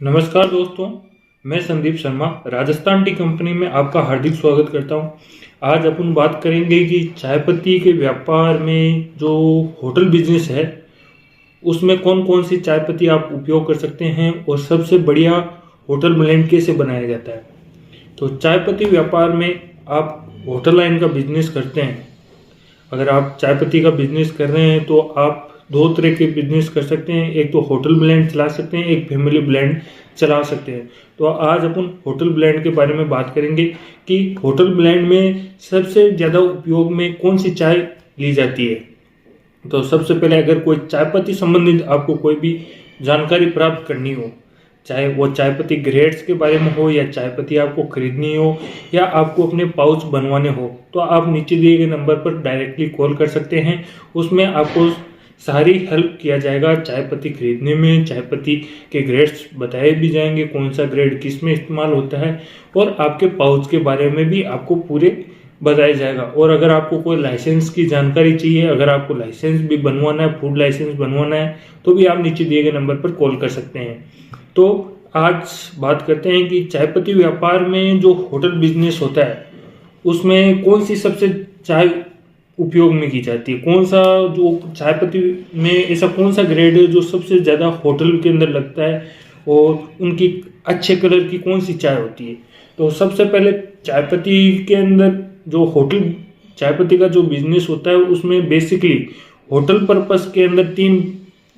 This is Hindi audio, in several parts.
नमस्कार दोस्तों, मैं संदीप शर्मा राजस्थान टी कंपनी में आपका हार्दिक स्वागत करता हूं। आज अपन बात करेंगे कि चाय पत्ती के व्यापार में जो होटल बिजनेस है उसमें कौन कौन सी चाय पत्ती आप उपयोग कर सकते हैं और सबसे बढ़िया होटल ब्लेंड कैसे बनाया जाता है। तो चाय पत्ती व्यापार में आप होटल लाइन का बिजनेस करते हैं। अगर आप चाय पत्ती का बिजनेस कर रहे हैं तो आप दो तरह के बिजनेस कर सकते हैं। एक तो होटल ब्लेंड चला सकते हैं, एक फैमिली ब्लेंड चला सकते हैं। तो आज अपन होटल ब्लेंड के बारे में बात करेंगे कि होटल ब्लेंड में सबसे ज़्यादा उपयोग में कौन सी चाय ली जाती है। तो सबसे पहले अगर कोई चाय पत्ती संबंधित आपको कोई भी जानकारी प्राप्त करनी हो, चाहे वो चाय पत्ती ग्रेड्स के बारे में हो या चाय पत्ती आपको खरीदनी हो या आपको अपने पाउच बनवाने हो, तो आप नीचे दिए गए नंबर पर डायरेक्टली कॉल कर सकते हैं। उसमें आपको सारी हेल्प किया जाएगा। चाय पत्ती खरीदने में चाय पत्ती के ग्रेड्स बताए भी जाएंगे, कौन सा ग्रेड किस में इस्तेमाल होता है, और आपके पाउच के बारे में भी आपको पूरे बताया जाएगा। और अगर आपको कोई लाइसेंस की जानकारी चाहिए, अगर आपको लाइसेंस भी बनवाना है, फूड लाइसेंस बनवाना है, तो भी आप नीचे दिए गए नंबर पर कॉल कर सकते हैं। तो आज बात करते हैं कि चाय पत्ती व्यापार में जो होटल बिजनेस होता है उसमें कौन सी सबसे चाय उपयोग में की जाती है, कौन सा जो चाय पत्ती में ऐसा कौन सा ग्रेड है जो सबसे ज़्यादा होटल के अंदर लगता है और उनकी अच्छे कलर की कौन सी चाय होती है। तो सबसे पहले चाय पत्ती के अंदर जो होटल चाय पत्ती का जो बिजनेस होता है उसमें बेसिकली होटल पर्पस के अंदर 3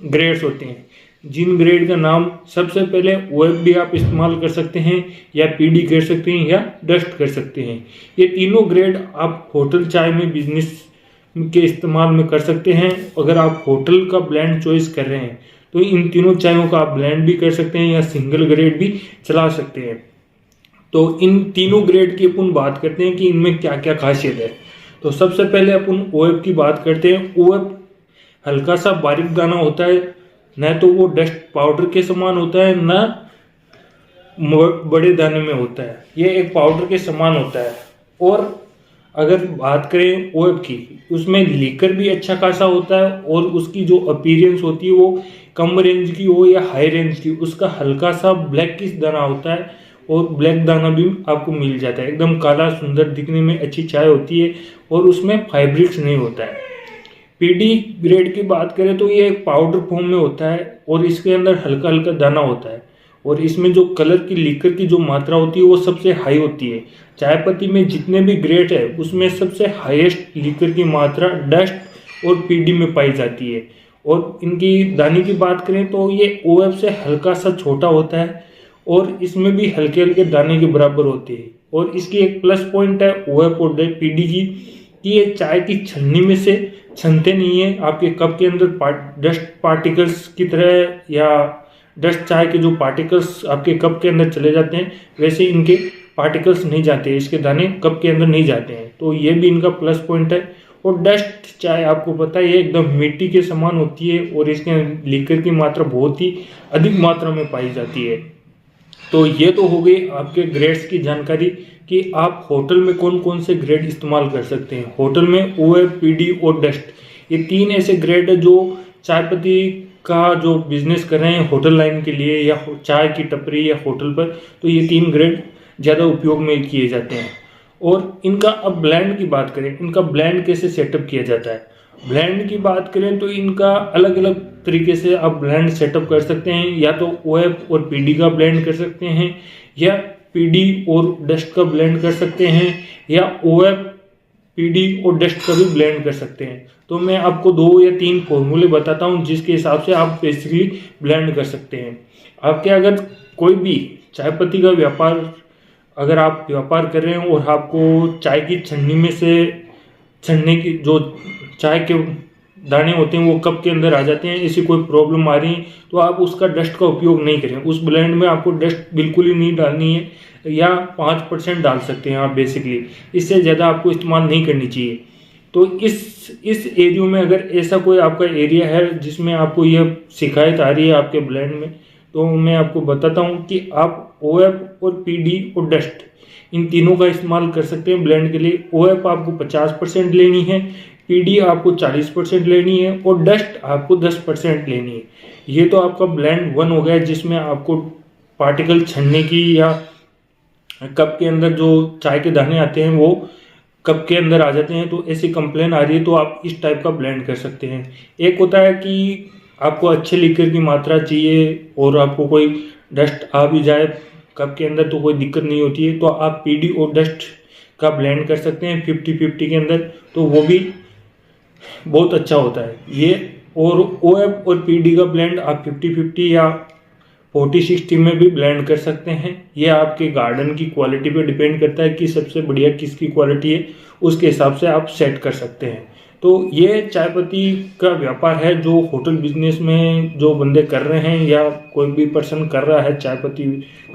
ग्रेड्स होते हैं, जिन ग्रेड का नाम सबसे पहले ओएफ भी आप इस्तेमाल कर सकते हैं या पीडी कर सकते हैं या डस्ट कर सकते हैं। ये तीनों ग्रेड आप होटल चाय में बिजनेस के इस्तेमाल में कर सकते हैं। अगर आप होटल का ब्लेंड चॉइस कर रहे हैं तो इन तीनों चायों का आप ब्लेंड भी कर सकते हैं या सिंगल ग्रेड भी चला सकते हैं। तो इन तीनों ग्रेड की अपन बात करते हैं कि इनमें क्या क्या खासियत है। तो सबसे पहले अपन ओएफ की बात करते हैं। ओएफ हल्का सा बारीक दाना होता है, न तो वो डस्ट पाउडर के समान होता है न बड़े दाने में होता है, ये एक पाउडर के समान होता है। और अगर बात करें ओएफ की, उसमें लीकर भी अच्छा खासा होता है और उसकी जो अपीयरेंस होती है वो कम रेंज की हो या हाई रेंज की, उसका हल्का सा ब्लैक किस दाना होता है और ब्लैक दाना भी आपको मिल जाता है। एकदम काला सुंदर दिखने में अच्छी चाय होती है और उसमें फाइब्रिक्स नहीं होता है। पीडी ग्रेड की बात करें तो ये एक पाउडर फॉर्म में होता है और इसके अंदर हल्का हल्का दाना होता है और इसमें जो कलर की लीकर की जो मात्रा होती है वो सबसे हाई होती है। चाय पत्ती में जितने भी ग्रेड है उसमें सबसे हाईएस्ट लीकर की मात्रा डस्ट और पीडी में पाई जाती है। और इनकी दाने की बात करें तो ये ओएफ से हल्का सा छोटा होता है और इसमें भी हल्के हल्के दाने के बराबर होते हैं। और इसकी एक प्लस पॉइंट है ओएफ और पीडी की कि ये चाय की छन्नी में से छनते नहीं है। आपके कप के अंदर डस्ट पार्टिकल्स की तरह या डस्ट चाय के जो पार्टिकल्स आपके कप के अंदर चले जाते हैं वैसे इनके पार्टिकल्स नहीं जाते, इसके दाने कप के अंदर नहीं जाते हैं। तो ये भी इनका प्लस पॉइंट है। और डस्ट चाय आपको पता है ये एकदम मिट्टी के समान होती है और इसके लीकर की मात्रा बहुत ही अधिक मात्रा में पाई जाती है। तो ये तो हो गई आपके ग्रेड्स की जानकारी कि आप होटल में कौन कौन से ग्रेड इस्तेमाल कर सकते हैं। होटल में ओएफ, पीडी और डस्ट, ये 3 ऐसे ग्रेड है जो चाय पत्ती का जो बिजनेस कर रहे हैं होटल लाइन के लिए या चाय की टपरी या होटल पर, तो ये 3 ग्रेड ज़्यादा उपयोग में किए जाते हैं। और इनका अब ब्लेंड की बात करें, इनका ब्लेंड कैसे सेटअप किया जाता है। ब्लेंड की बात करें तो इनका अलग अलग तरीके से आप ब्लेंड सेटअप कर सकते हैं। या तो ओएफ और पीडी का ब्लेंड कर सकते हैं या पीडी और डस्ट का ब्लेंड कर सकते हैं या ओएफ, पीडी और डस्ट का भी ब्लेंड कर सकते हैं। तो मैं आपको 2 या 3 फॉर्मूले बताता हूं जिसके हिसाब से आप बेसिकली ब्लेंड कर सकते हैं। आपके अगर कोई भी चाय पत्ती का व्यापार अगर आप व्यापार कर रहे हैं और आपको चाय की छन्नी में से छन्ने की जो चाय के दाने होते हैं वो कप के अंदर आ जाते हैं, ऐसी कोई प्रॉब्लम आ रही है तो आप उसका डस्ट का उपयोग नहीं करें। उस ब्लेंड में आपको डस्ट बिल्कुल ही नहीं डालनी है या 5% डाल सकते हैं आप बेसिकली, इससे ज़्यादा आपको इस्तेमाल नहीं करनी चाहिए। तो इस एरिया में अगर ऐसा कोई आपका एरिया है जिसमें आपको यह शिकायत आ रही है आपके ब्लेंड में, तो मैं आपको बताता हूँ कि आप ओएफ और पीडी और डस्ट इन तीनों का इस्तेमाल कर सकते हैं ब्लेंड के लिए। ओएफ आपको 50% लेनी है, पीडी आपको 40% लेनी है और डस्ट आपको 10% लेनी है। ये तो आपका ब्लेंड 1 हो गया जिसमें आपको पार्टिकल छनने की या कप के अंदर जो चाय के दाने आते हैं वो कप के अंदर आ जाते हैं, तो ऐसी कंप्लेन आ रही है, तो आप इस टाइप का ब्लेंड कर सकते हैं। एक होता है कि आपको अच्छे लीकर की मात्रा चाहिए और आपको कोई डस्ट आ भी जाए कप के अंदर तो कोई दिक्कत नहीं होती है, तो आप पीडी और डस्ट का ब्लेंड कर सकते हैं 50-50 के अंदर, तो वो भी बहुत अच्छा होता है ये। और OF और PD का ब्लेंड आप 50-50 या 40-60 में भी ब्लेंड कर सकते हैं। ये आपके गार्डन की क्वालिटी पे डिपेंड करता है कि सबसे बढ़िया किसकी क्वालिटी है, उसके हिसाब से आप सेट कर सकते हैं। तो ये चाय पत्ती का व्यापार है जो होटल बिजनेस में जो बंदे कर रहे हैं या कोई भी पर्सन कर रहा है चाय पत्ती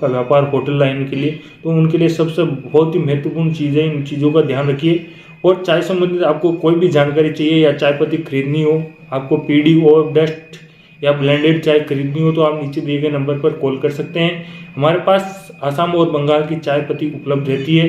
का व्यापार होटल लाइन के लिए, तो उनके लिए सबसे बहुत ही महत्वपूर्ण चीज़ है। इन चीज़ों का ध्यान रखिए। और चाय संबंधित आपको कोई भी जानकारी चाहिए या चाय पत्ती खरीदनी हो, आपको PD और डस्ट या ब्लेंडेड चाय खरीदनी हो, तो आप नीचे दिए गए नंबर पर कॉल कर सकते हैं। हमारे पास आसाम और बंगाल की चाय पत्ती उपलब्ध रहती है।